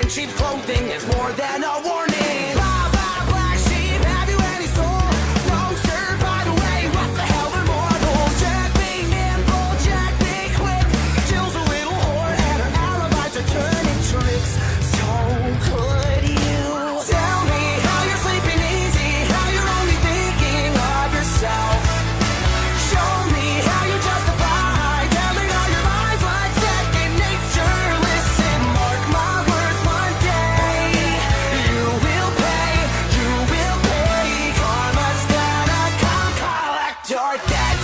in sheep's clothing is more than a warning. Blah, blah, black sheep, have you any soul? No, sir, by the way, what the hell are mortals? Jack be nimble, Jack be quick. Jill's a little whore and her alibis are turning tricks. So could you tell me how you're sleeping easy, how you're only thinking of yourself? Show me how you justify telling all your lies like second nature. Listen, mark my words, one day you will pay, you will pay. Karma's gonna come collect your debt.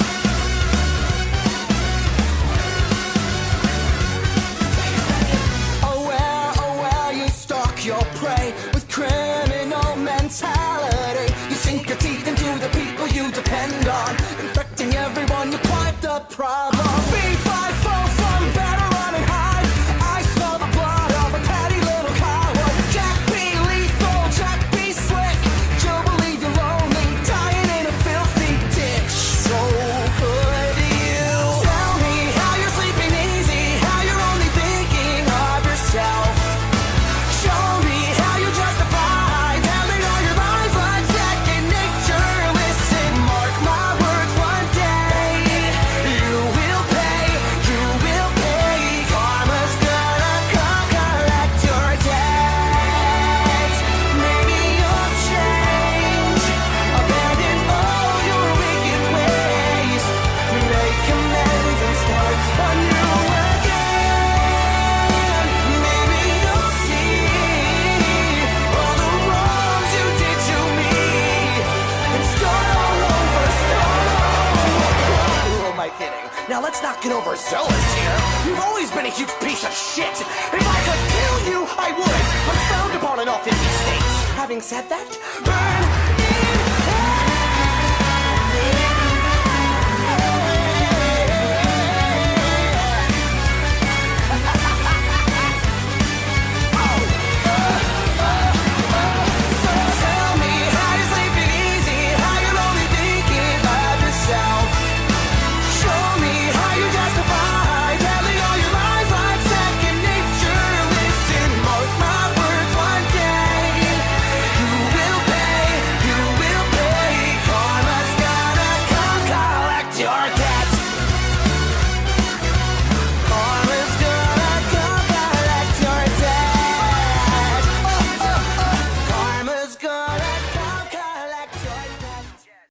Oh well, you stalk your prey with criminal mentality. You sink your teeth into the people you depend on, infecting everyone, you're quite the problem. B5 fall from better run and hide. I smell the blood of a petty little coward. Jack be lethal, Jack be slick. You'll believe you're lonely, dying in a filthy ditch. So could you tell me how you're sleeping easy, how you're only thinking of yourself? Show me how you justify telling all your lies like second nature. Listen, mark my words, one day you will pay, you will pay. Karma's gonna come collect your debt. Maybe you'll change, abandon all your wicked ways, make amends and start anew again. Maybe you'll see all the wrongs you did to me and start all over, start all over. Who am I kidding? Now let's not get overzealous here. You've always been a huge piece of shit. If I could kill you, I would. I'm frowned upon in all 50 states. Having said that, burn